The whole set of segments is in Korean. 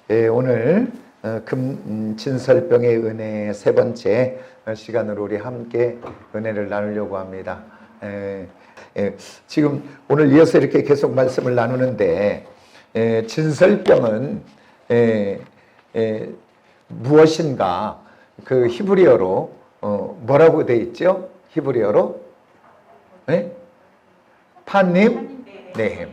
오늘 금진설병의 은혜 세 번째 시간으로 우리 함께 은혜를 나누려고 합니다. 지금 오늘 이어서 이렇게 계속 말씀을 나누는데, 진설병은 무엇인가? 그 히브리어로 뭐라고 돼 있죠? 히브리어로 판님 네헴.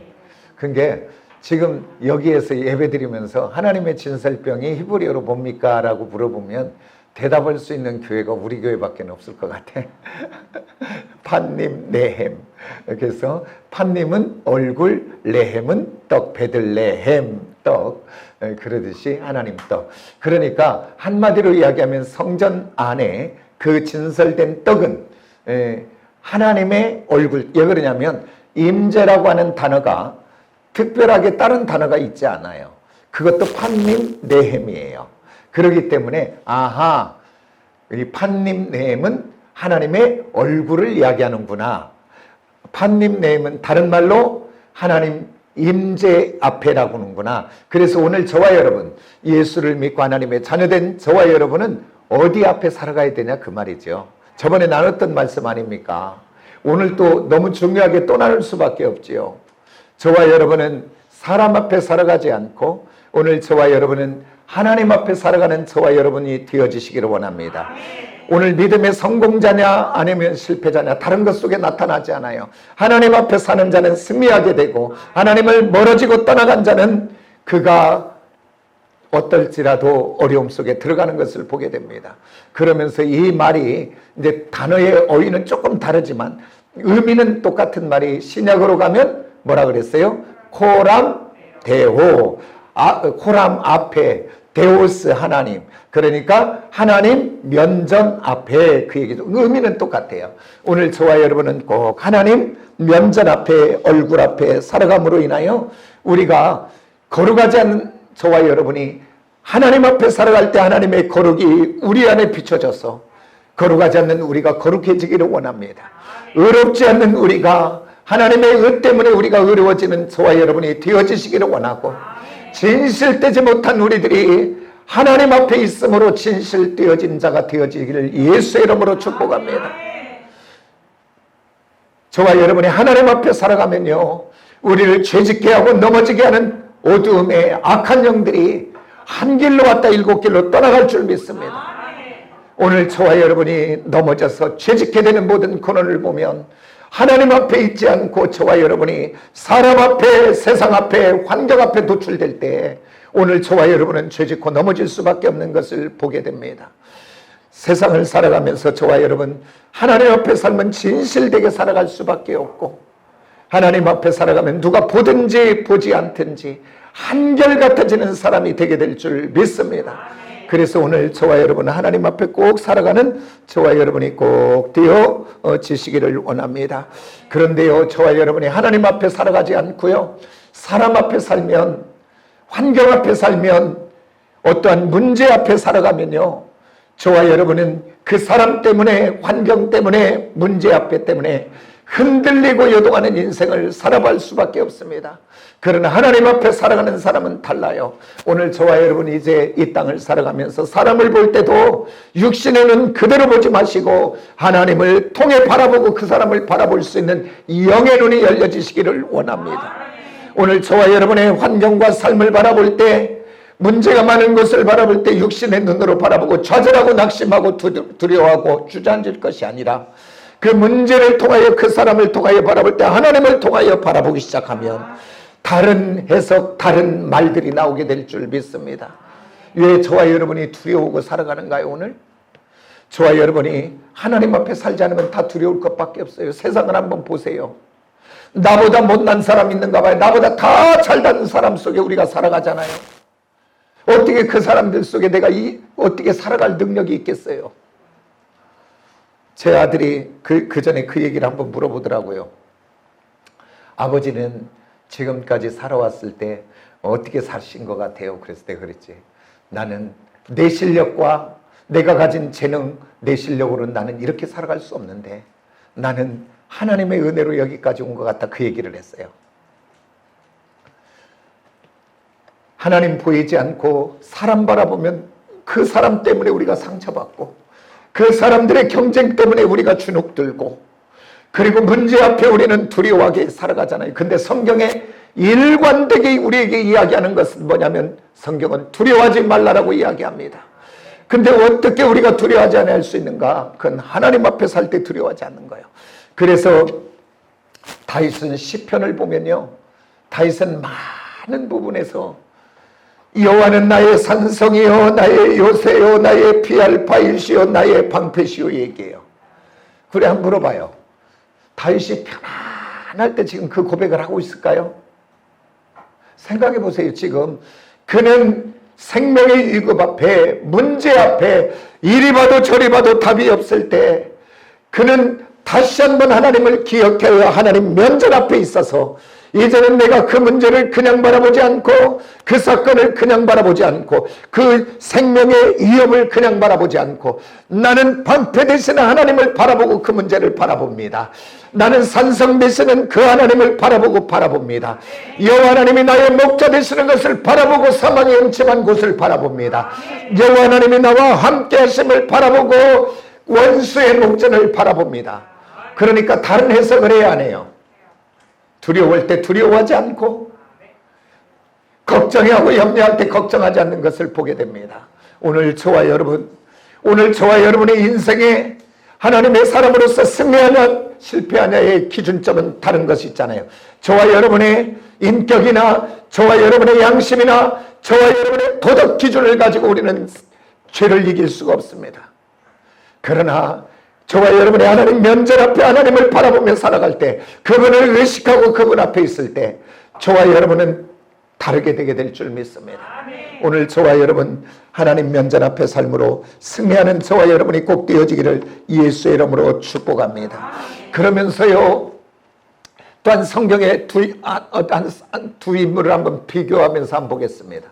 그게 지금 여기에서 예배드리면서 하나님의 진설병이 히브리어로 뭡니까? 라고 물어보면 대답할 수 있는 교회가 우리 교회밖에 없을 것 같아. 판님 네헴. 그래서 판님은 얼굴, 레헴은 떡, 베들레헴 떡. 그러듯이 하나님 떡. 그러니까 한마디로 이야기하면 성전 안에 그 진설된 떡은 하나님의 얼굴. 왜 그러냐면 임재라고 하는 단어가 특별하게 다른 단어가 있지 않아요. 그것도 판님 네헴이에요. 그렇기 때문에 이 판님 네헴은 하나님의 얼굴을 이야기하는구나. 판님 네헴은 다른 말로 하나님 임재 앞에라고 하는구나. 그래서 오늘 저와 여러분, 예수를 믿고 하나님의 자녀된 저와 여러분은 어디 앞에 살아가야 되냐 그 말이죠. 저번에 나눴던 말씀 아닙니까? 오늘 또 너무 중요하게 또 나눌 수밖에 없지요. 저와 여러분은 사람 앞에 살아가지 않고 오늘 저와 여러분은 하나님 앞에 살아가는 저와 여러분이 되어지시기를 원합니다. 오늘 믿음의 성공자냐 아니면 실패자냐 다른 것 속에 나타나지 않아요. 하나님 앞에 사는 자는 승리하게 되고 하나님을 멀어지고 떠나간 자는 그가 어떨지라도 어려움 속에 들어가는 것을 보게 됩니다. 그러면서 이 말이 이제 단어의 어휘는 조금 다르지만 의미는 똑같은 말이 신약으로 가면 뭐라 그랬어요? 코람 데호. 코람 앞에 데오스 하나님. 그러니까 하나님 면전 앞에 그 얘기죠. 의미는 똑같아요. 오늘 저와 여러분은 꼭 하나님 면전 앞에 얼굴 앞에 살아감으로 인하여 우리가 거룩하지 않는 저와 여러분이 하나님 앞에 살아갈 때 하나님의 거룩이 우리 안에 비춰져서 거룩하지 않는 우리가 거룩해지기를 원합니다. 의롭지 않는 우리가 하나님의 의 때문에 우리가 의로워지는 저와 여러분이 되어지시기를 원하고 진실되지 못한 우리들이 하나님 앞에 있으므로 진실되어진 자가 되어지기를 예수의 이름으로 축복합니다. 저와 여러분이 하나님 앞에 살아가면요, 우리를 죄짓게 하고 넘어지게 하는 어두움의 악한 영들이 한 길로 왔다 일곱 길로 떠나갈 줄 믿습니다. 오늘 저와 여러분이 넘어져서 죄짓게 되는 모든 근원을 보면 하나님 앞에 있지 않고 저와 여러분이 사람 앞에, 세상 앞에, 환경 앞에 노출될 때 오늘 저와 여러분은 죄짓고 넘어질 수밖에 없는 것을 보게 됩니다. 세상을 살아가면서 저와 여러분 하나님 앞에 살면 진실되게 살아갈 수밖에 없고 하나님 앞에 살아가면 누가 보든지 보지 않든지 한결같아지는 사람이 되게 될 줄 믿습니다. 그래서 오늘 저와 여러분은 하나님 앞에 꼭 살아가는 저와 여러분이 꼭 되어지시기를 원합니다. 그런데요, 저와 여러분이 하나님 앞에 살아가지 않고요, 사람 앞에 살면, 환경 앞에 살면, 어떠한 문제 앞에 살아가면요, 저와 여러분은 그 사람 때문에, 환경 때문에, 문제 앞에 때문에 흔들리고 요동하는 인생을 살아갈 수밖에 없습니다. 그러나 하나님 앞에 살아가는 사람은 달라요. 오늘 저와 여러분이 이제 이 땅을 살아가면서 사람을 볼 때도 육신의 눈 그대로 보지 마시고 하나님을 통해 바라보고 그 사람을 바라볼 수 있는 영의 눈이 열려지시기를 원합니다. 오늘 저와 여러분의 환경과 삶을 바라볼 때, 문제가 많은 것을 바라볼 때 육신의 눈으로 바라보고 좌절하고 낙심하고 두려워하고 주저앉을 것이 아니라 그 문제를 통하여 그 사람을 통하여 바라볼 때 하나님을 통하여 바라보기 시작하면 다른 해석, 다른 말들이 나오게 될 줄 믿습니다. 왜 저와 여러분이 두려워하고 살아가는가요? 오늘 저와 여러분이 하나님 앞에 살지 않으면 다 두려울 것밖에 없어요. 세상을 한번 보세요. 나보다 못난 사람 있는가 봐요. 나보다 다 잘난 사람 속에 우리가 살아가잖아요. 어떻게 그 사람들 속에 내가 어떻게 살아갈 능력이 있겠어요? 제 아들이 그 전에 그 얘기를 한번 물어보더라고요. 아버지는 지금까지 살아왔을 때 어떻게 사신 것 같아요? 그래서 내가 그랬지. 나는 내 실력과 내가 가진 재능, 내 실력으로는 나는 이렇게 살아갈 수 없는데 나는 하나님의 은혜로 여기까지 온 것 같다. 그 얘기를 했어요. 하나님 보이지 않고 사람 바라보면 그 사람 때문에 우리가 상처받고 그 사람들의 경쟁 때문에 우리가 주눅들고 그리고 문제 앞에 우리는 두려워하게 살아가잖아요. 근데 성경에 일관되게 우리에게 이야기하는 것은 뭐냐면 성경은 두려워하지 말라라고 이야기합니다. 근데 어떻게 우리가 두려워하지 않을 수 있는가? 그건 하나님 앞에 살 때 두려워하지 않는 거예요. 그래서 다윗은 시편을 보면요, 다윗은 많은 부분에서 여호와는 나의 산성이요 나의 요새요 나의 피할 바일시요 나의 방패시요 얘기해요. 그래, 한번 물어봐요. 다윗이 편안할 때 지금 그 고백을 하고 있을까요? 생각해 보세요. 지금 그는 생명의 위급 앞에, 문제 앞에, 이리 봐도 저리 봐도 답이 없을 때 그는 다시 한번 하나님을 기억하여 하나님 면전 앞에 있어서 이제는 내가 그 문제를 그냥 바라보지 않고 그 사건을 그냥 바라보지 않고 그 생명의 위협을 그냥 바라보지 않고 나는 방패 되시는 하나님을 바라보고 그 문제를 바라봅니다. 나는 산성 되시는 그 하나님을 바라봅니다. 여호와 하나님이 나의 목자 되시는 것을 바라보고 사망의 음침한 곳을 바라봅니다. 여호와 하나님이 나와 함께 하심을 바라보고 원수의 목전을 바라봅니다. 그러니까 다른 해석을 해야 하네요. 두려울 때 두려워하지 않고 걱정하고 염려할 때 걱정하지 않는 것을 보게 됩니다. 오늘 저와 여러분의 인생에 하나님의 사람으로서 승리하냐 실패하냐의 기준점은 다른 것이 있잖아요. 저와 여러분의 인격이나 저와 여러분의 양심이나 저와 여러분의 도덕 기준을 가지고 우리는 죄를 이길 수가 없습니다. 그러나 저와 여러분의 하나님 면전 앞에 하나님을 바라보며 살아갈 때, 그분을 의식하고 그분 앞에 있을 때 저와 여러분은 다르게 되게 될 줄 믿습니다. 오늘 저와 여러분 하나님 면전 앞에 삶으로 승리하는 저와 여러분이 꼭 되어지기를 예수의 이름으로 축복합니다. 그러면서요, 또한 성경의 두 인물을 한번 비교하면서 한번 보겠습니다.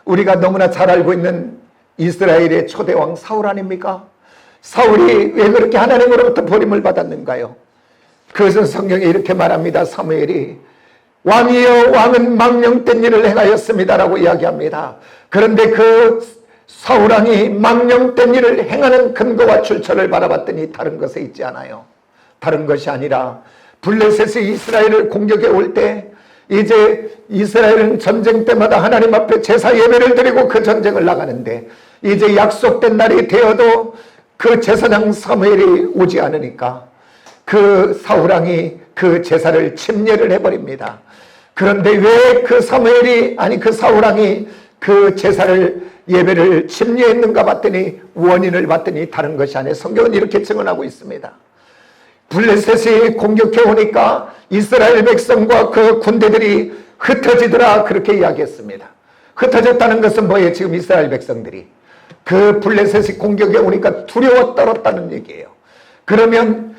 우리가 너무나 잘 알고 있는 이스라엘의 초대왕 사울 아닙니까? 사울이 왜 그렇게 하나님으로부터 버림을 받았는가요? 그것은 성경에 이렇게 말합니다. 사무엘이 왕이여 왕은 망령된 일을 행하였습니다라고 이야기합니다. 그런데 그 사울왕이 망령된 일을 행하는 근거와 출처를 바라봤더니 다른 것에 있지 않아요. 다른 것이 아니라 블레셋이 이스라엘을 공격해 올 때 이제 이스라엘은 전쟁 때마다 하나님 앞에 제사 예배를 드리고 그 전쟁을 나가는데 이제 약속된 날이 되어도 그 제사장 사무엘이 오지 않으니까 그 사울왕이 그 제사를 침례를 해버립니다. 그런데 왜 그 사울왕이 그 제사를 예배를 침례했는가 봤더니 원인을 봤더니 다른 것이 아니에요. 성경은 이렇게 증언하고 있습니다. 블레셋이 공격해 오니까 이스라엘 백성과 그 군대들이 흩어지더라, 그렇게 이야기했습니다. 흩어졌다는 것은 뭐예요? 지금 이스라엘 백성들이 그 블레셋이 공격해 오니까 두려워 떨었다는 얘기예요. 그러면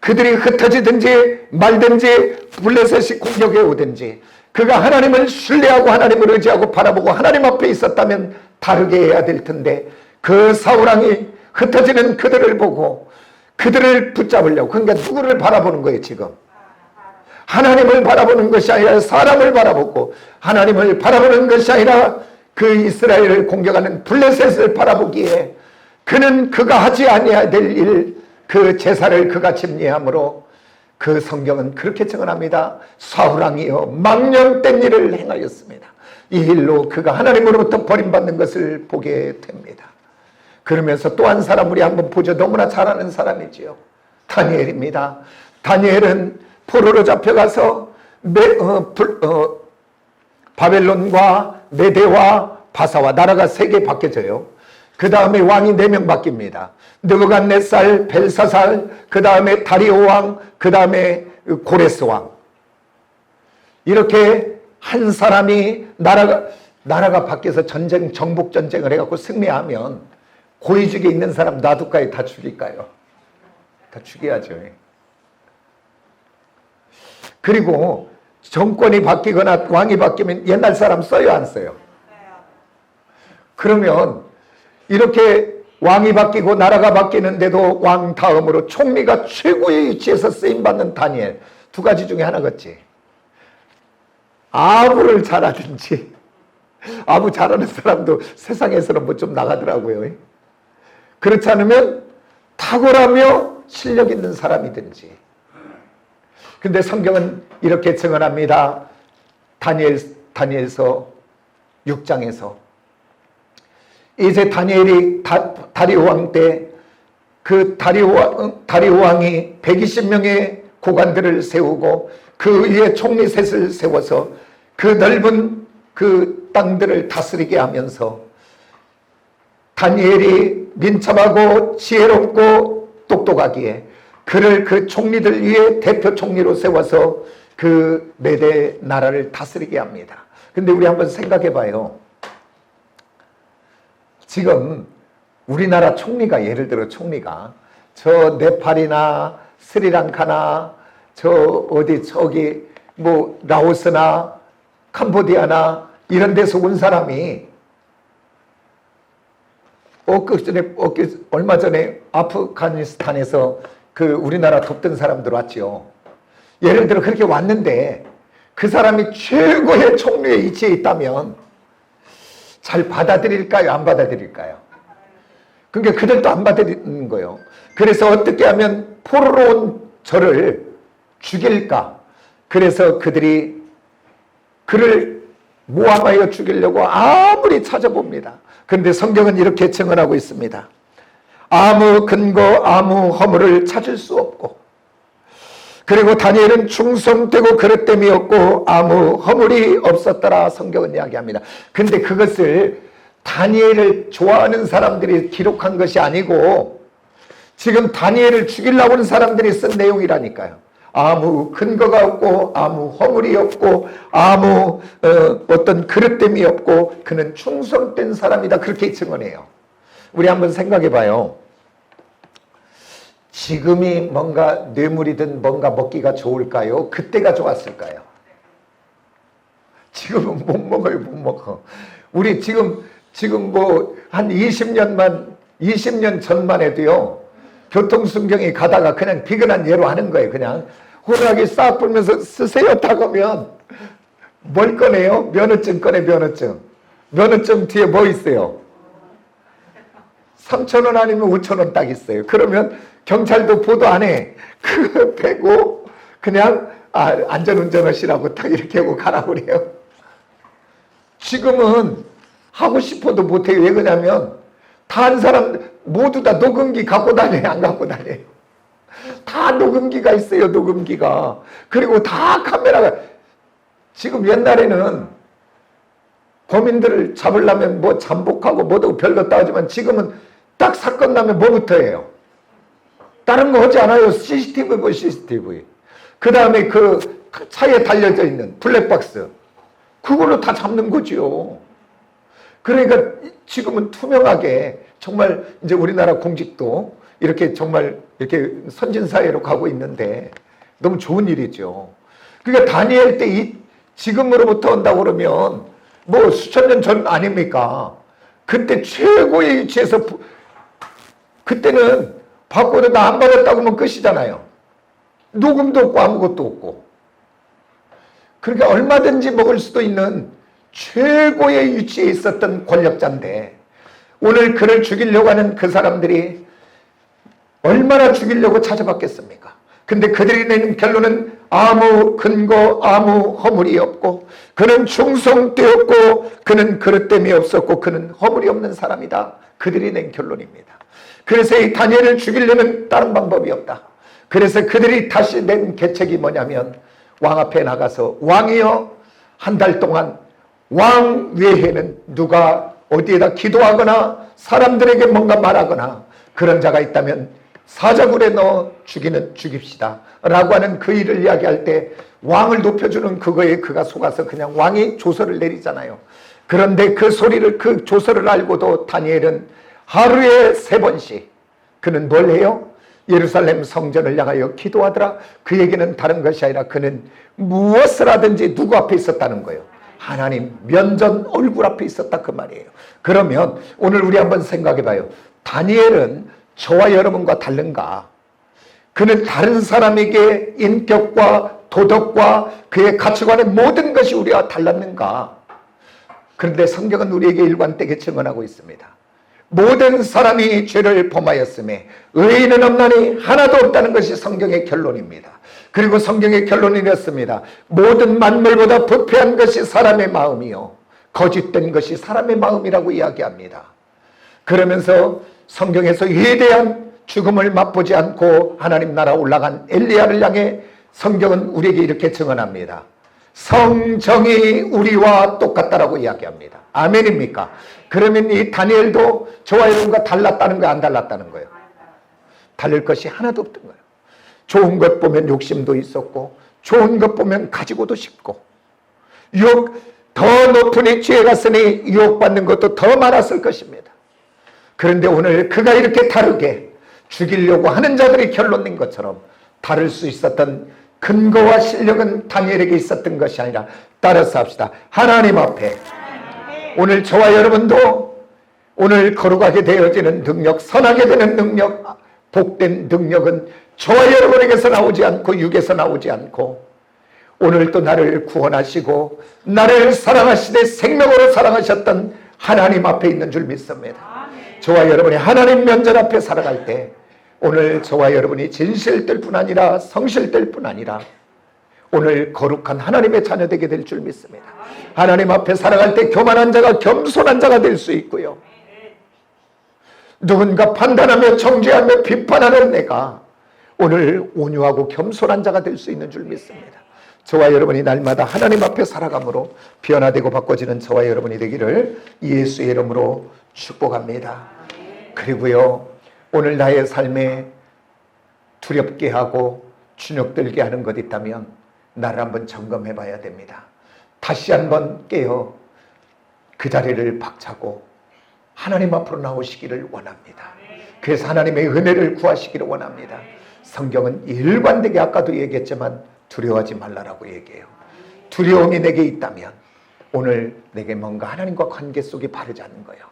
그들이 흩어지든지 말든지 블레셋이 공격해 오든지 그가 하나님을 신뢰하고 하나님을 의지하고 바라보고 하나님 앞에 있었다면 다르게 해야 될 텐데 그 사울왕이 흩어지는 그들을 보고 그들을 붙잡으려고, 그러니까 누구를 바라보는 거예요? 지금 하나님을 바라보는 것이 아니라 사람을 바라보고, 하나님을 바라보는 것이 아니라 그 이스라엘을 공격하는 블레셋을 바라보기에 그는 그가 하지 아니해야 될 일, 그 제사를 그가 침례함으로 그 성경은 그렇게 증언합니다. 사울왕이여 망령된 일을 행하였습니다. 이 일로 그가 하나님으로부터 버림받는 것을 보게 됩니다. 그러면서 또 한 사람 우리 한번 보죠. 너무나 잘 아는 사람이지요. 다니엘입니다. 다니엘은 포로로 잡혀가서 바벨론과 메대와 바사와 나라가 3개 바뀌어져요. 그 다음에 왕이 4명 바뀝니다. 느부갓네살, 벨사살, 그 다음에 다리오 왕, 그 다음에 고레스 왕. 이렇게 한 사람이 나라가 바뀌어서 정복 전쟁을 해갖고 승리하면 고위직에 있는 사람 놔둘까요? 다 죽일까요? 다 죽여야죠. 그리고 정권이 바뀌거나 왕이 바뀌면 옛날 사람 써요, 안 써요? 그러면 이렇게 왕이 바뀌고 나라가 바뀌는데도 왕 다음으로 총리가 최고의 위치에서 쓰임받는 다니엘, 2가지 중에 하나겠지. 아부를 잘하든지 아무 잘하는 사람도 세상에서는 뭐 좀 나가더라고요. 그렇지 않으면 탁월하며 실력 있는 사람이든지. 근데 성경은 이렇게 증언합니다. 다니엘서 6장에서 이제 다니엘이 다리오 왕 때 그 다리오 왕이 120명의 고관들을 세우고 그 위에 총리셋을 세워서 그 넓은 그 땅들을 다스리게 하면서 다니엘이 민첩하고 지혜롭고 똑똑하기에 그를 그 총리들 위에 대표 총리로 세워서 그 메대 나라를 다스리게 합니다. 근데 우리 한번 생각해 봐요. 지금 우리나라 총리가, 예를 들어 총리가 저 네팔이나 스리랑카나 저기 뭐 라오스나 캄보디아나 이런 데서 온 사람이 얼마 전에 아프가니스탄에서 그 우리나라 돕던 사람들 왔죠. 예를 들어 그렇게 왔는데 그 사람이 최고의 총리의 위치에 있다면 잘 받아들일까요? 안 받아들일까요? 그러니까 그들도 안 받아들이는 거예요. 그래서 어떻게 하면 포로로 온 저를 죽일까? 그래서 그들이 그를 모함하여 죽이려고 아무리 찾아봅니다. 그런데 성경은 이렇게 증언하고 있습니다. 아무 근거, 아무 허물을 찾을 수 없고, 그리고 다니엘은 충성되고 그릇됨이 없고 아무 허물이 없었더라 성경은 이야기합니다. 근데 그것을 다니엘을 좋아하는 사람들이 기록한 것이 아니고 지금 다니엘을 죽이려고 하는 사람들이 쓴 내용이라니까요. 아무 근거가 없고 아무 허물이 없고 아무 어떤 그릇됨이 없고 그는 충성된 사람이다, 그렇게 증언해요. 우리 한번 생각해 봐요. 지금이 뭔가 뇌물이든 뭔가 먹기가 좋을까요? 그때가 좋았을까요? 지금은 못 먹어요, 못 먹어. 우리 지금 뭐 한 20년 전만 해도요, 교통순경이 가다가 그냥 비근한 예로 하는 거예요. 그냥 호루라기 싹 불면서 쓰세요 딱 하면 뭘 꺼내요? 면허증 꺼내, 면허증. 면허증 뒤에 뭐 있어요? 3,000원 아니면 5,000원 딱 있어요. 그러면 경찰도 보도 안 해. 그거 빼고 그냥 안전운전 하시라고 딱 이렇게 하고 가라고 그래요. 지금은 하고 싶어도 못해요. 왜 그러냐면 다 한 사람 모두 다 녹음기 갖고 다녀요, 안 갖고 다녀요? 다 녹음기가 있어요, 녹음기가. 그리고 다 카메라가. 지금 옛날에는 범인들을 잡으려면 뭐 잠복하고 뭐도 별거 따지만 지금은 딱 사건 나면 뭐부터 해요? 다른 거 하지 않아요. CCTV 뭐 CCTV. 그 다음에 그 차에 달려져 있는 블랙박스. 그걸로 다 잡는 거지요. 그러니까 지금은 투명하게 정말 이제 우리나라 공직도 이렇게 정말 이렇게 선진사회로 가고 있는데 너무 좋은 일이죠. 그러니까 다니엘 때 지금으로부터 온다고 그러면 뭐 수천 년 전 아닙니까? 그때 최고의 위치에서 그때는 받고도 나 안 받았다고 하면 끝이잖아요. 녹음도 없고 아무것도 없고. 그러니까 얼마든지 먹을 수도 있는 최고의 위치에 있었던 권력자인데 오늘 그를 죽이려고 하는 그 사람들이 얼마나 죽이려고 찾아봤겠습니까? 근데 그들이 내는 결론은 아무 근거, 아무 허물이 없고 그는 충성되었고 그는 그릇됨이 없었고 그는 허물이 없는 사람이다. 그들이 낸 결론입니다. 그래서 이 다니엘을 죽이려면 다른 방법이 없다. 그래서 그들이 다시 낸 계책이 뭐냐면 왕 앞에 나가서 왕이여, 한 달 동안 왕 외에는 누가 어디에다 기도하거나 사람들에게 뭔가 말하거나 그런 자가 있다면 사자굴에 넣어 죽입시다 라고 하는 그 일을 이야기할 때 왕을 높여주는 그거에 그가 속아서 그냥 왕이 조서를 내리잖아요. 그런데 그 소리를, 그 조서를 알고도 다니엘은 하루에 3번씩 그는 뭘 해요? 예루살렘 성전을 향하여 기도하더라. 그 얘기는 다른 것이 아니라 그는 무엇을 하든지 누구 앞에 있었다는 거예요. 하나님 면전 얼굴 앞에 있었다, 그 말이에요. 그러면 오늘 우리 한번 생각해 봐요. 다니엘은 저와 여러분과 다른가? 그는 다른 사람에게 인격과 도덕과 그의 가치관의 모든 것이 우리와 달랐는가? 그런데 성경은 우리에게 일관되게 증언하고 있습니다. 모든 사람이 죄를 범하였음에 의인은 없나니 하나도 없다는 것이 성경의 결론입니다. 그리고 성경의 결론이 이렇습니다. 모든 만물보다 부패한 것이 사람의 마음이요 거짓된 것이 사람의 마음이라고 이야기합니다. 그러면서 성경에서 위대한 죽음을 맛보지 않고 하나님 나라 올라간 엘리야를 향해 성경은 우리에게 이렇게 증언합니다. 성정이 우리와 똑같다라고 이야기합니다. 아멘입니까? 그러면 이 다니엘도 저와 여러분과 달랐다는 거예요, 안 달랐다는 거예요? 다를 것이 하나도 없던 거예요. 좋은 것 보면 욕심도 있었고 좋은 것 보면 가지고도 싶고 더 높은 이 지혜 갔으니 유혹받는 것도 더 많았을 것입니다. 그런데 오늘 그가 이렇게 다르게 죽이려고 하는 자들이 결론낸 것처럼 다를 수 있었던 근거와 실력은 다니엘에게 있었던 것이 아니라 따라서 합시다. 하나님 앞에 오늘 저와 여러분도 오늘 거룩하게 되어지는 능력, 선하게 되는 능력, 복된 능력은 저와 여러분에게서 나오지 않고 육에서 나오지 않고 오늘 또 나를 구원하시고 나를 사랑하시되 생명으로 사랑하셨던 하나님 앞에 있는 줄 믿습니다. 저와 여러분이 하나님 면전 앞에 살아갈 때 오늘 저와 여러분이 진실될 뿐 아니라 성실될 뿐 아니라 오늘 거룩한 하나님의 자녀 되게 될 줄 믿습니다. 하나님 앞에 살아갈 때 교만한 자가 겸손한 자가 될 수 있고요. 누군가 판단하며 정죄하며 비판하는 내가 오늘 온유하고 겸손한 자가 될 수 있는 줄 믿습니다. 저와 여러분이 날마다 하나님 앞에 살아감으로 변화되고 바꿔지는 저와 여러분이 되기를 예수의 이름으로 축복합니다. 그리고요, 오늘 나의 삶에 두렵게 하고 주눅들게 하는 것 있다면 나를 한번 점검해 봐야 됩니다. 다시 한번 깨어 그 자리를 박차고 하나님 앞으로 나오시기를 원합니다. 그래서 하나님의 은혜를 구하시기를 원합니다. 성경은 일관되게 아까도 얘기했지만 두려워하지 말라라고 얘기해요. 두려움이 내게 있다면 오늘 내게 뭔가 하나님과 관계 속이 바르지 않는 거예요.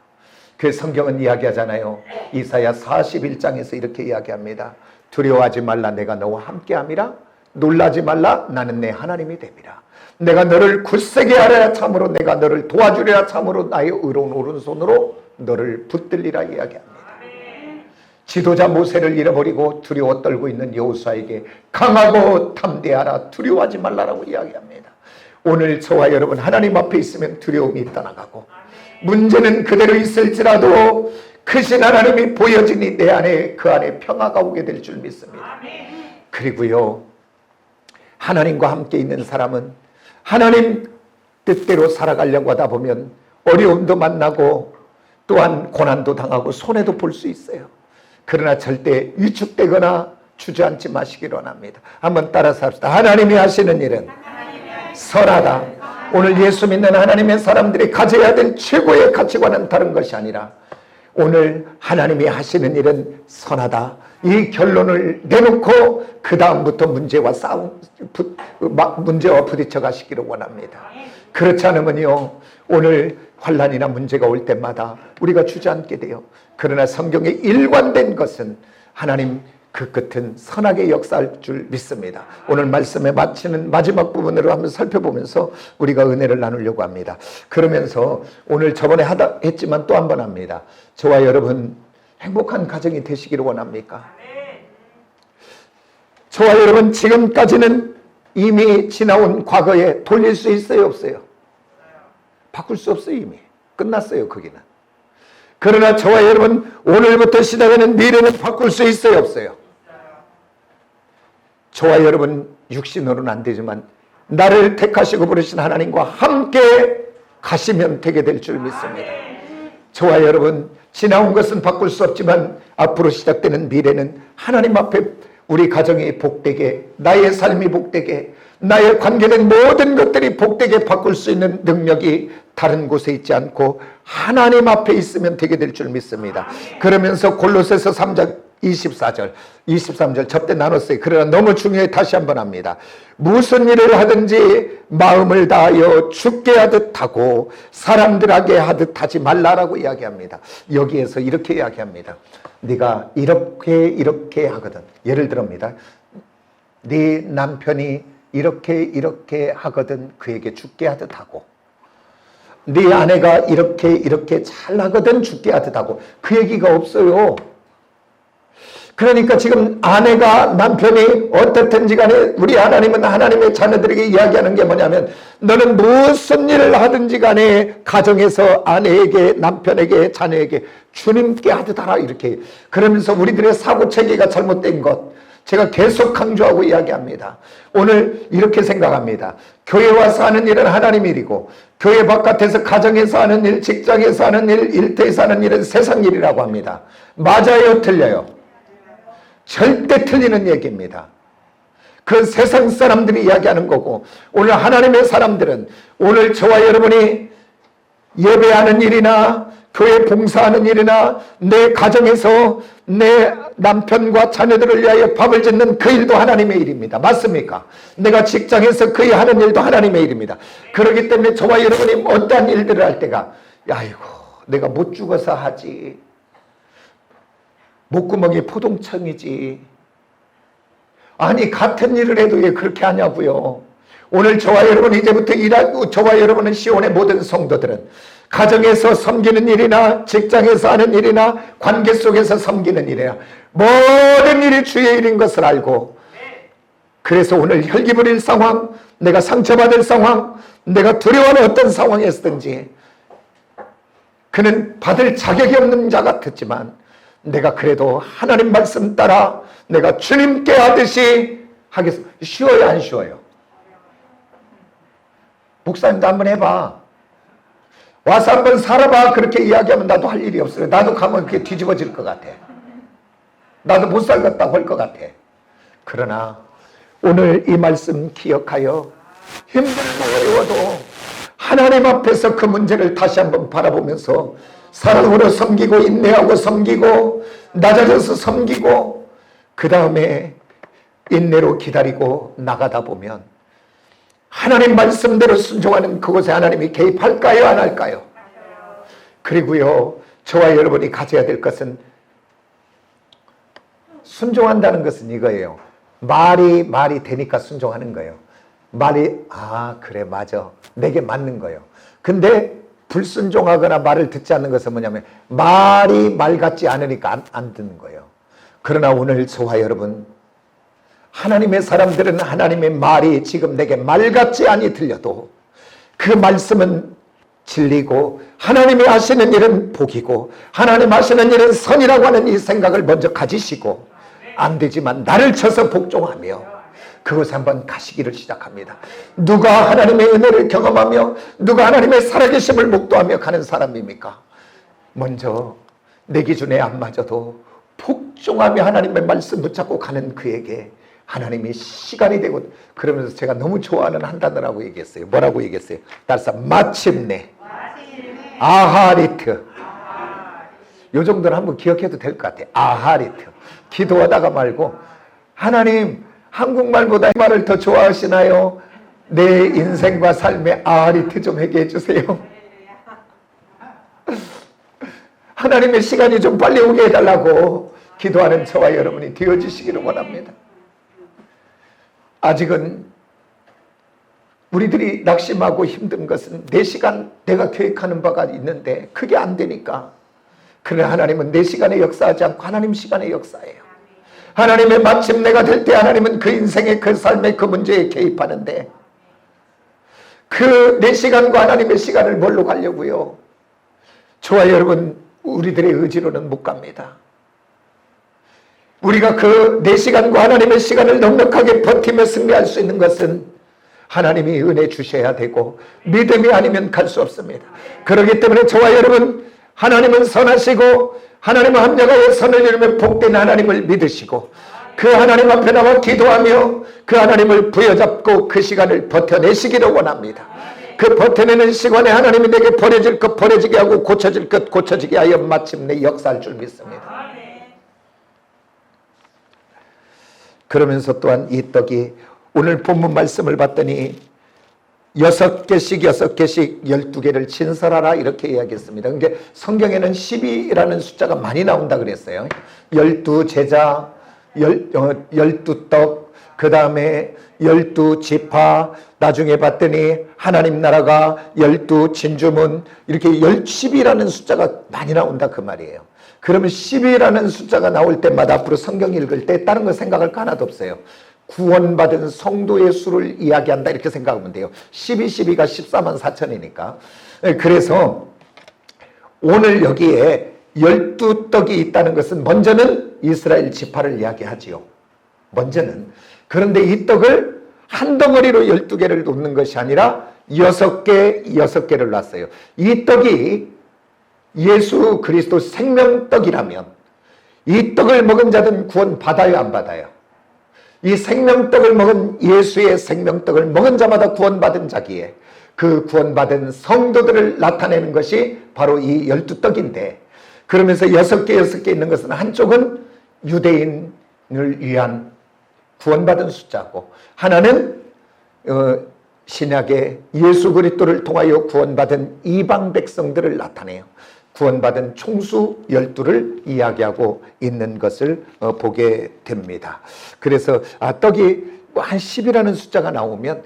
그 성경은 이야기하잖아요. 이사야 41장에서 이렇게 이야기합니다. 두려워하지 말라, 내가 너와 함께함이라. 놀라지 말라, 나는 내 하나님이 됨이라. 내가 너를 굳세게 하랴, 참으로 내가 너를 도와주랴, 참으로 나의 의로운 오른손으로 너를 붙들리라 이야기합니다. 지도자 모세를 잃어버리고 두려워 떨고 있는 여호수아에게 강하고 담대하라, 두려워하지 말라라고 이야기합니다. 오늘 저와 여러분 하나님 앞에 있으면 두려움이 떠나가고 문제는 그대로 있을지라도 크신 하나님이 보여지니 내 안에 그 안에 평화가 오게 될 줄 믿습니다. 그리고요, 하나님과 함께 있는 사람은 하나님 뜻대로 살아가려고 하다 보면 어려움도 만나고 또한 고난도 당하고 손해도 볼 수 있어요. 그러나 절대 위축되거나 주저앉지 마시기 원합니다. 한번 따라서 합시다. 하나님이 하시는 일은 선하다. 오늘 예수 믿는 하나님의 사람들이 가져야 될 최고의 가치관은 다른 것이 아니라 오늘 하나님이 하시는 일은 선하다. 이 결론을 내놓고 그 다음부터 문제와 부딪혀 가시기를 원합니다. 그렇지 않으면요, 오늘 환난이나 문제가 올 때마다 우리가 주저앉게 돼요. 그러나 성경에 일관된 것은 하나님 그 끝은 선하게 역사할 줄 믿습니다. 오늘 말씀에 마치는 마지막 부분으로 한번 살펴보면서 우리가 은혜를 나누려고 합니다. 그러면서 오늘 저번에 했지만 또 한 번 합니다. 저와 여러분 행복한 가정이 되시기를 원합니까? 저와 여러분 지금까지는 이미 지나온 과거에 돌릴 수 있어요, 없어요? 바꿀 수 없어요. 이미 끝났어요. 거기는. 그러나 저와 여러분 오늘부터 시작하는 미래는 바꿀 수 있어요, 없어요? 저와 여러분 육신으로는 안 되지만 나를 택하시고 부르신 하나님과 함께 가시면 되게 될 줄 믿습니다. 저와 여러분 지나온 것은 바꿀 수 없지만 앞으로 시작되는 미래는 하나님 앞에 우리 가정이 복되게, 나의 삶이 복되게, 나의 관계된 모든 것들이 복되게 바꿀 수 있는 능력이 다른 곳에 있지 않고 하나님 앞에 있으면 되게 될 줄 믿습니다. 그러면서 골로새서 3장 24절, 23절 접대 나눴어요. 그러나 너무 중요해. 다시 한번 합니다. 무슨 일을 하든지 마음을 다하여 죽게 하듯 하고 사람들에게 하듯 하지 말라라고 이야기합니다. 여기에서 이렇게 이야기합니다. 네가 이렇게 하거든. 예를 들어입니다. 네 남편이 이렇게 하거든 그에게 죽게 하듯 하고, 네 아내가 이렇게 잘하거든 죽게 하듯 하고 그 얘기가 없어요. 그러니까 지금 아내가 남편이 어떻든지 간에 우리 하나님은 하나님의 자녀들에게 이야기하는 게 뭐냐면 너는 무슨 일을 하든지 간에 가정에서 아내에게 남편에게 자녀에게 주님께 하듯 하라 이렇게 그러면서 우리들의 사고체계가 잘못된 것 제가 계속 강조하고 이야기합니다. 오늘 이렇게 생각합니다. 교회 와서 하는 일은 하나님 일이고 교회 바깥에서 가정에서 하는 일, 직장에서 하는 일, 일터에서 하는 일은 세상 일이라고 합니다. 맞아요? 틀려요? 절대 틀리는 얘기입니다. 그 세상 사람들이 이야기하는 거고 오늘 하나님의 사람들은 오늘 저와 여러분이 예배하는 일이나 교회 봉사하는 일이나 내 가정에서 내 남편과 자녀들을 위하여 밥을 짓는 그 일도 하나님의 일입니다. 맞습니까? 내가 직장에서 그의 하는 일도 하나님의 일입니다. 그렇기 때문에 저와 여러분이 어떠한 일들을 할 때가 아이고 내가 못 죽어서 하지 목구멍이 포동청이지 아니 같은 일을 해도 왜 그렇게 하냐고요. 오늘 저와 여러분 이제부터 일하고 저와 여러분은 시온의 모든 성도들은 가정에서 섬기는 일이나 직장에서 하는 일이나 관계 속에서 섬기는 일이나 모든 일이 주의 일인 것을 알고 그래서 오늘 혈기 부릴 상황 내가 상처받을 상황 내가 두려워하는 어떤 상황이었든지 그는 받을 자격이 없는 자 같았지만 내가 그래도 하나님 말씀 따라 내가 주님께 하듯이 하겠습니다. 쉬워요 안 쉬워요? 목사님도 한번 해봐. 와서 한번 살아봐. 그렇게 이야기하면 나도 할 일이 없어요. 나도 가면 그게 뒤집어질 것 같아. 나도 못 살겠다고 할 것 같아. 그러나 오늘 이 말씀 기억하여 힘들고 어려워도 하나님 앞에서 그 문제를 다시 한번 바라보면서 사랑으로 섬기고 인내하고 섬기고 낮아져서 섬기고 그 다음에 인내로 기다리고 나가다 보면 하나님 말씀대로 순종하는 그곳에 하나님이 개입할까요? 안 할까요? 그리고요 저와 여러분이 가져야 될 것은 순종한다는 것은 이거예요. 말이 되니까 순종하는 거예요. 말이 그래 맞아 내게 맞는 거예요. 근데 불순종하거나 말을 듣지 않는 것은 뭐냐면 말이 말 같지 않으니까 안 듣는 거예요. 그러나 오늘 저와 여러분 하나님의 사람들은 하나님의 말이 지금 내게 말 같지 않이 들려도 그 말씀은 진리고 하나님이 하시는 일은 복이고 하나님 하시는 일은 선이라고 하는 이 생각을 먼저 가지시고 안 되지만 나를 쳐서 복종하며 그곳에 한번 가시기를 시작합니다. 누가 하나님의 은혜를 경험하며 누가 하나님의 살아계심을 목도하며 가는 사람입니까? 먼저 내 기준에 안 맞아도 복종하며 하나님의 말씀 붙잡고 가는 그에게 하나님이 시간이 되고 그러면서 제가 너무 좋아하는 한 단어라고 얘기했어요. 뭐라고 얘기했어요? 따라서 마침내 아하리트 요 정도는 한번 기억해도 될 것 같아요. 아하리트 기도하다가 말고 하나님 한국말보다 이 말을 더 좋아하시나요? 내 인생과 삶의 아하리트 좀 하게 해주세요. 하나님의 시간이 좀 빨리 오게 해달라고 기도하는 저와 여러분이 되어주시기를 원합니다. 아직은 우리들이 낙심하고 힘든 것은 내 시간 내가 계획하는 바가 있는데 그게 안 되니까. 그러나 하나님은 내 시간에 역사하지 않고 하나님 시간에 역사해요. 하나님의 마침내가 될 때 하나님은 그 인생의 그 삶의 그 문제에 개입하는데 그 내 시간과 하나님의 시간을 뭘로 가려고요? 저와 여러분 우리들의 의지로는 못 갑니다. 우리가 그 내 시간과 하나님의 시간을 넉넉하게 버티며 승리할 수 있는 것은 하나님이 은혜 주셔야 되고 믿음이 아니면 갈 수 없습니다. 그렇기 때문에 저와 여러분 하나님은 선하시고 하나님은 합력하여 선을 이루며 복된 하나님을 믿으시고 그 하나님 앞에 나와 기도하며 그 하나님을 부여잡고 그 시간을 버텨내시기를 원합니다. 그 버텨내는 시간에 하나님이 내게 버려질 것 버려지게 하고 고쳐질 것 고쳐지게 하여 마침내 역사할 줄 믿습니다. 그러면서 또한 이 떡이 오늘 본문 말씀을 봤더니 6개씩 12개를 진설하라 이렇게 이야기했습니다. 그러니까 성경에는 12라는 숫자가 많이 나온다 그랬어요. 12제자, 12떡, 그 다음에 12지파, 나중에 봤더니 하나님 나라가 12진주문, 이렇게 10이라는 숫자가 많이 나온다 그 말이에요. 그러면 10이라는 숫자가 나올 때마다 앞으로 성경 읽을 때 다른 거 생각할 거 하나도 없어요. 구원받은 성도의 수를 이야기한다 이렇게 생각하면 돼요. 12가 14만 4천이니까. 그래서 오늘 여기에 12떡이 있다는 것은 먼저는 이스라엘 지파를 이야기하지요. 먼저는. 그런데 이 떡을 한 덩어리로 12개를 놓는 것이 아니라 6개를 놨어요. 이 떡이 예수 그리스도 생명떡이라면 이 떡을 먹은 자는 구원 받아요, 안 받아요? 이 생명떡을 먹은 예수의 생명떡을 먹은 자마다 구원받은 자기에 그 구원받은 성도들을 나타내는 것이 바로 이 12떡인데, 그러면서 6개 있는 것은 한쪽은 유대인을 위한 구원받은 숫자고, 하나는 신약의 예수 그리스도를 통하여 구원받은 이방 백성들을 나타내요. 구원받은 총수 12를 이야기하고 있는 것을 보게 됩니다. 그래서 떡이 한 10이라는 숫자가 나오면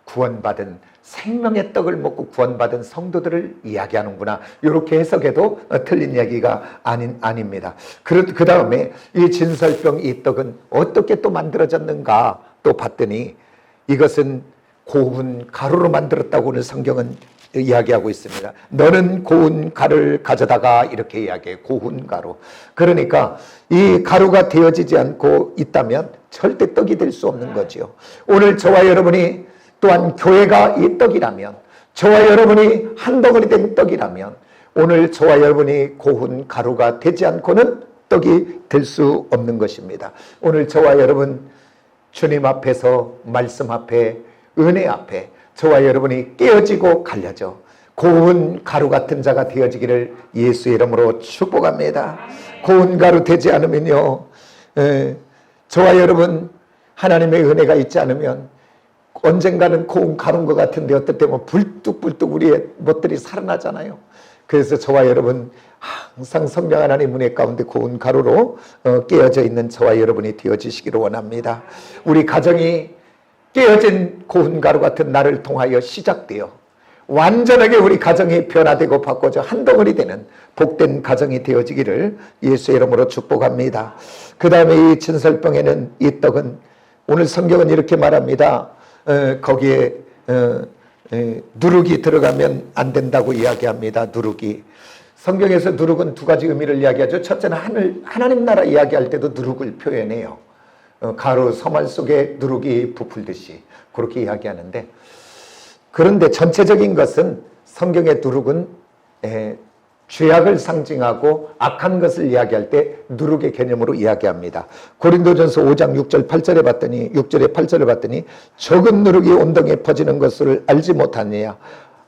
구원받은 생명의 떡을 먹고 구원받은 성도들을 이야기하는구나, 이렇게 해석해도 틀린 이야기가 아닙니다. 그 다음에 이 진설병 이 떡은 어떻게 또 만들어졌는가 또 봤더니 이것은 고운 가루로 만들었다고 오늘 성경은 이야기하고 있습니다. 너는 고운 가루를 가져다가, 이렇게 이야기해요. 고운 가루. 그러니까 이 가루가 되어지지 않고 있다면 절대 떡이 될 수 없는 거죠. 오늘 저와 여러분이 또한 교회가 이 떡이라면, 저와 여러분이 한 덩어리 된 떡이라면, 오늘 저와 여러분이 고운 가루가 되지 않고는 떡이 될 수 없는 것입니다. 오늘 저와 여러분 주님 앞에서, 말씀 앞에, 은혜 앞에 저와 여러분이 깨어지고 갈려져 고운 가루 같은 자가 되어지기를 예수의 이름으로 축복합니다. 고운 가루 되지 않으면요, 저와 여러분 하나님의 은혜가 있지 않으면 언젠가는 고운 가루인 것 같은데 어떨 때 보면 불뚝불뚝 우리의 멋들이 살아나잖아요. 그래서 저와 여러분 항상 성령 하나님 은혜 가운데 고운 가루로 깨어져 있는 저와 여러분이 되어지시기를 원합니다. 우리 가정이 깨어진 고운 가루 같은 나를 통하여 시작되어 완전하게 우리 가정이 변화되고 바꿔져 한 덩어리 되는 복된 가정이 되어지기를 예수의 이름으로 축복합니다. 그 다음에 이 진설병에는, 이 떡은 오늘 성경은 이렇게 말합니다. 거기에 누룩이 들어가면 안 된다고 이야기합니다. 누룩이. 성경에서 누룩은 두 가지 의미를 이야기하죠. 첫째는 하나님 나라 이야기할 때도 누룩을 표현해요. 가루 서말 속에 누룩이 부풀듯이 그렇게 이야기하는데, 그런데 전체적인 것은 성경의 누룩은 죄악을 상징하고 악한 것을 이야기할 때 누룩의 개념으로 이야기합니다. 고린도전서 5장 6절 8절에 봤더니, 6절에 8절에 봤더니 적은 누룩이 온 등에 퍼지는 것을 알지 못하느냐,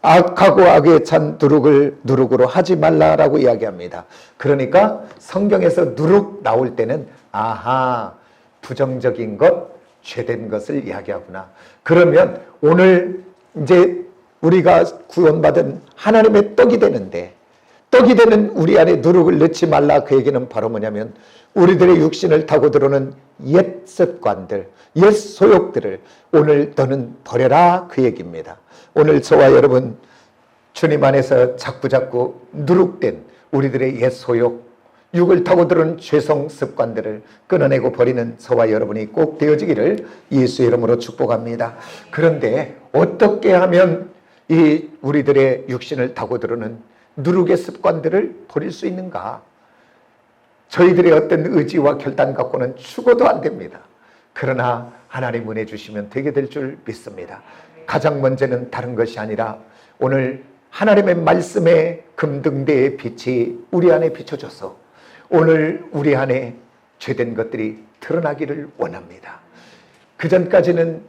악하고 악에 찬 누룩을 누룩으로 하지 말라라고 이야기합니다. 그러니까 성경에서 누룩 나올 때는 부정적인 것, 죄된 것을 이야기하구나. 그러면 오늘 이제 우리가 구원받은 하나님의 떡이 되는데, 떡이 되는 우리 안에 누룩을 넣지 말라, 그 얘기는 바로 뭐냐면 우리들의 육신을 타고 들어오는 옛 습관들, 옛 소욕들을 오늘 너는 버려라, 그 얘기입니다. 오늘 저와 여러분 주님 안에서 자꾸자꾸 누룩된 우리들의 옛 소욕, 육을 타고 들어오는 죄성 습관들을 끊어내고 버리는 저와 여러분이 꼭 되어지기를 예수의 이름으로 축복합니다. 그런데 어떻게 하면 이 우리들의 육신을 타고 들어오는 누룩의 습관들을 버릴 수 있는가? 저희들의 어떤 의지와 결단 갖고는 죽어도 안 됩니다. 그러나 하나님 은혜 주시면 되게 될 줄 믿습니다. 가장 먼저는 다른 것이 아니라 오늘 하나님의 말씀의 금등대의 빛이 우리 안에 비춰져서 오늘 우리 안에 죄된 것들이 드러나기를 원합니다. 그전까지는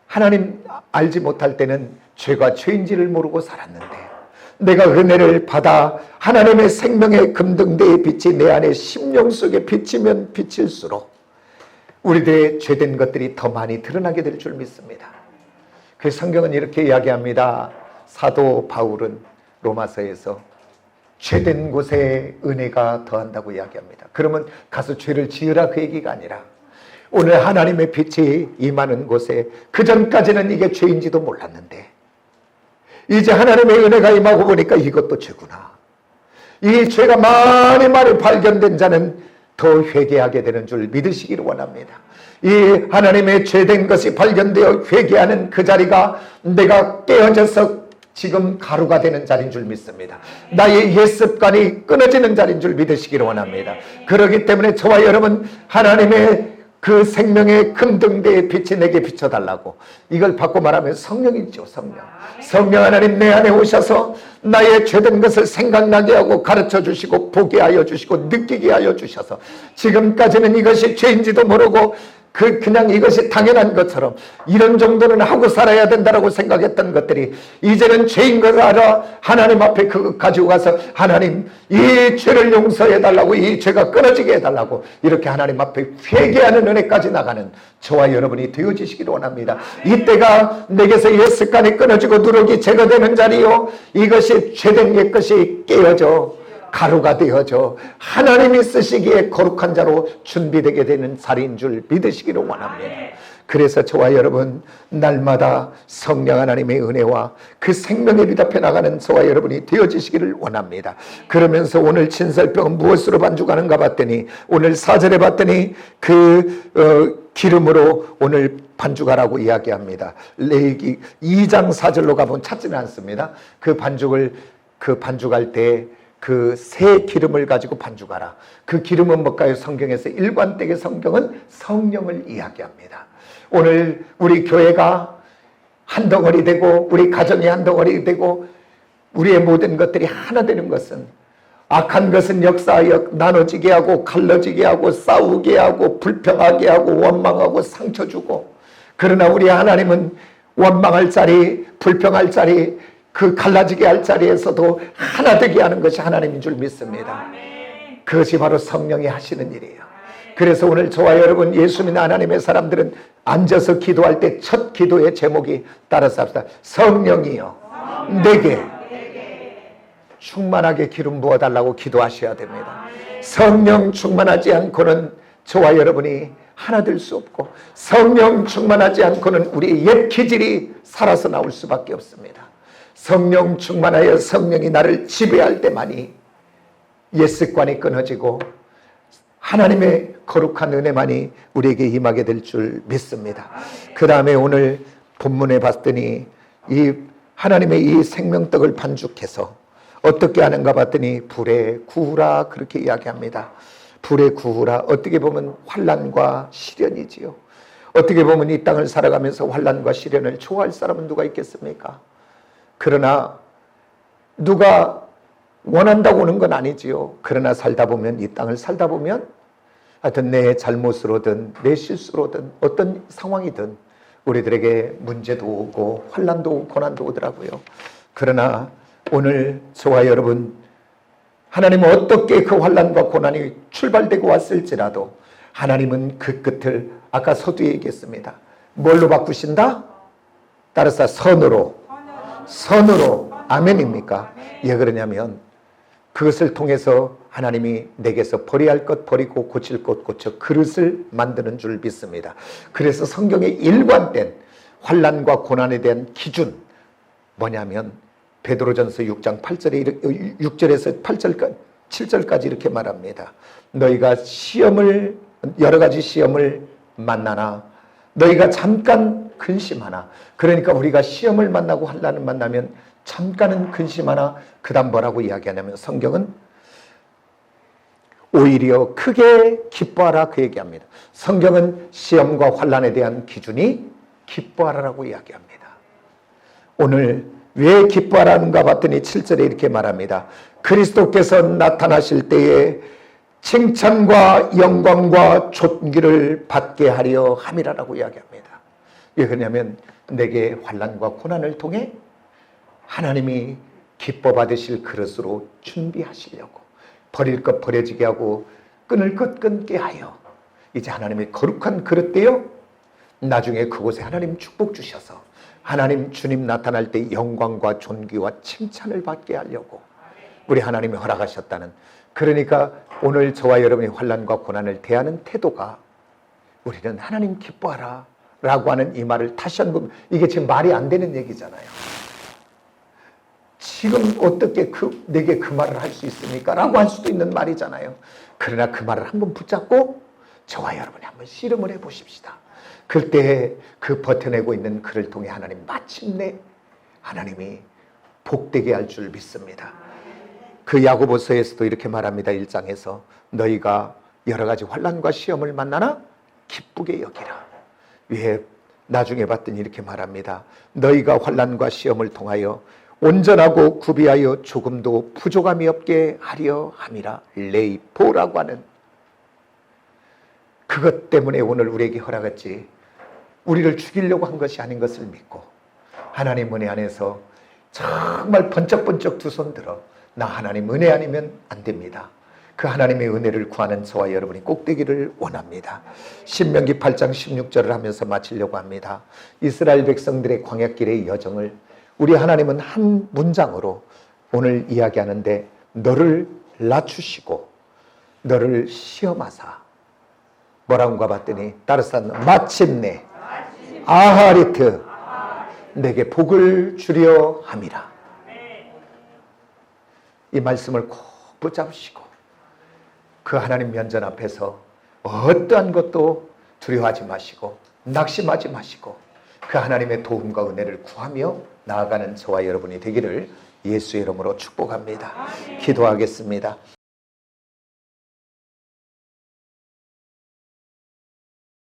하나님 알지 못할 때는 죄가 죄인지를 모르고 살았는데, 내가 은혜를 받아 하나님의 생명의 금등대의 빛이 내 안에 심령 속에 비치면 비칠수록 우리들의 죄된 것들이 더 많이 드러나게 될 줄 믿습니다. 그 성경은 이렇게 이야기합니다. 사도 바울은 로마서에서 죄된 곳에 은혜가 더한다고 이야기합니다. 그러면 가서 죄를 지으라, 그 얘기가 아니라 오늘 하나님의 빛이 임하는 곳에, 그전까지는 이게 죄인지도 몰랐는데 이제 하나님의 은혜가 임하고 보니까 이것도 죄구나. 이 죄가 많이 발견된 자는 더 회개하게 되는 줄 믿으시기를 원합니다. 이 하나님의 죄된 것이 발견되어 회개하는 그 자리가 내가 깨어져서 지금 가루가 되는 자리인 줄 믿습니다. 나의 옛 습관이 끊어지는 자리인 줄 믿으시기를 원합니다. 그렇기 때문에 저와 여러분, 하나님의 그 생명의 금등대의 빛이 내게 비춰달라고, 이걸 바꿔 말하면 성령이죠. 성령 하나님 내 안에 오셔서 나의 죄된 것을 생각나게 하고 가르쳐 주시고 보게 하여 주시고 느끼게 하여 주셔서, 지금까지는 이것이 죄인지도 모르고 그냥 이것이 당연한 것처럼 이런 정도는 하고 살아야 된다고 생각했던 것들이 이제는 죄인 것을 알아 하나님 앞에 그거 가지고 가서, 하나님 이 죄를 용서해 달라고, 이 죄가 끊어지게 해달라고, 이렇게 하나님 앞에 회개하는 은혜까지 나가는 저와 여러분이 되어지시기를 원합니다. 이때가 내게서 옛 습관이 끊어지고 누룩이 제거되는 자리요, 이것이 죄된 옛 것이 깨어져 가루가 되어져 하나님이 쓰시기에 거룩한 자로 준비되게 되는 자리인 줄 믿으시기를 원합니다. 그래서 저와 여러분, 날마다 성령 하나님의 은혜와 그 생명의 빛 앞에 나가는 저와 여러분이 되어지시기를 원합니다. 그러면서 오늘 진설병은 무엇으로 반죽하는가 봤더니, 오늘 4절에 봤더니 기름으로 오늘 반죽하라고 이야기합니다. 레위기 2장 4절로 가보면 찾지는 않습니다. 그 반죽할 때 그 새 기름을 가지고 반죽하라. 그 기름은 뭘까요? 성경에서 일관되게 성경은 성령을 이야기합니다. 오늘 우리 교회가 한 덩어리 되고, 우리 가정이 한 덩어리 되고, 우리의 모든 것들이 하나 되는 것은, 악한 것은 역사하여 나눠지게 하고 갈라지게 하고 싸우게 하고 불평하게 하고 원망하고 상처 주고, 그러나 우리 하나님은 원망할 자리, 불평할 자리, 그 갈라지게 할 자리에서도 하나 되게 하는 것이 하나님인 줄 믿습니다. 그것이 바로 성령이 하시는 일이에요. 그래서 오늘 저와 여러분, 예수 믿는 하나님의 사람들은 앉아서 기도할 때 첫 기도의 제목이, 따라서 합시다. 성령이여 내게 충만하게 기름 부어달라고 기도하셔야 됩니다. 성령 충만하지 않고는 저와 여러분이 하나 될 수 없고, 성령 충만하지 않고는 우리의 옛 기질이 살아서 나올 수밖에 없습니다. 성령 충만하여 성령이 나를 지배할 때만이 옛 습관이 끊어지고 하나님의 거룩한 은혜만이 우리에게 임하게 될 줄 믿습니다. 그 다음에 오늘 본문에 봤더니 이 하나님의 이 생명떡을 반죽해서 어떻게 하는가 봤더니 불에 구우라, 그렇게 이야기합니다. 불에 구우라. 어떻게 보면 환난과 시련이지요. 어떻게 보면 이 땅을 살아가면서 환난과 시련을 좋아할 사람은 누가 있겠습니까? 그러나 누가 원한다고 오는 건 아니지요. 그러나 살다 보면, 이 땅을 살다 보면 하여튼 내 잘못으로든 내 실수로든 어떤 상황이든 우리들에게 문제도 오고 환난도 오고 고난도 오더라고요. 그러나 오늘 저와 여러분, 하나님은 어떻게 그 환난과 고난이 출발되고 왔을지라도 하나님은 그 끝을 아까 서두에 얘기했습니다. 뭘로 바꾸신다? 따라서 선으로. 아멘입니까? 왜 그러냐면 그것을 통해서 하나님이 내게서 버려야 할 것 버리고 고칠 것 고쳐 그릇을 만드는 줄 믿습니다. 그래서 성경에 일관된 환난과 고난에 대한 기준 뭐냐면, 베드로전서 6장 8절에 6절에서 8절까지 7절까지 이렇게 말합니다. 너희가 여러 가지 시험을 만나나 너희가 잠깐 근심하나. 그러니까 우리가 시험을 만나고 환난을 만나면 잠깐은 근심하나, 그 다음 뭐라고 이야기하냐면 성경은 오히려 크게 기뻐하라, 그 얘기합니다. 성경은 시험과 환난에 대한 기준이 기뻐하라라고 이야기합니다. 오늘 왜 기뻐하라는가 봤더니 7절에 이렇게 말합니다. 그리스도께서 나타나실 때에 칭찬과 영광과 존귀를 받게 하려 함이라라고 이야기합니다. 왜 그러냐면 내게 환난과 고난을 통해 하나님이 기뻐 받으실 그릇으로 준비하시려고, 버릴 것 버려지게 하고 끊을 것 끊게 하여 이제 하나님의 거룩한 그릇 되어 나중에 그곳에 하나님 축복 주셔서 하나님 주님 나타날 때 영광과 존귀와 칭찬을 받게 하려고 우리 하나님이 허락하셨다는. 그러니까 오늘 저와 여러분이 환난과 고난을 대하는 태도가 우리는 하나님 기뻐하라 라고 하는 이 말을 다시 한번, 이게 지금 말이 안 되는 얘기잖아요. 지금 어떻게 내게 그 말을 할 수 있습니까? 라고 할 수도 있는 말이잖아요. 그러나 그 말을 한번 붙잡고 저와 여러분이 한번 씨름을 해보십시다. 그때 그 버텨내고 있는 그를 통해 하나님 마침내 하나님이 복되게 할 줄 믿습니다. 그 야고보서에서도 이렇게 말합니다. 1장에서 너희가 여러 가지 환난과 시험을 만나나 기쁘게 여기라. 위에 나중에 봤더니 이렇게 말합니다. 너희가 환난과 시험을 통하여 온전하고 구비하여 조금도 부족함이 없게 하려 함이라. 레이포라고 하는 그것 때문에 오늘 우리에게 허락했지, 우리를 죽이려고 한 것이 아닌 것을 믿고 하나님 은혜 안에서 정말 번쩍번쩍 두 손 들어 나 하나님 은혜 아니면 안 됩니다. 그 하나님의 은혜를 구하는 저와 여러분이 꼭 되기를 원합니다. 신명기 8장 16절을 하면서 마치려고 합니다. 이스라엘 백성들의 광야길의 여정을 우리 하나님은 한 문장으로 오늘 이야기하는데, 너를 낮추시고 너를 시험하사 뭐라고가 봤더니 따르산 마침내 아하리트 내게 복을 주려 함이라. 이 말씀을 꼭 붙잡으시고 그 하나님 면전 앞에서 어떠한 것도 두려워하지 마시고 낙심하지 마시고 그 하나님의 도움과 은혜를 구하며 나아가는 저와 여러분이 되기를 예수의 이름으로 축복합니다. 기도하겠습니다.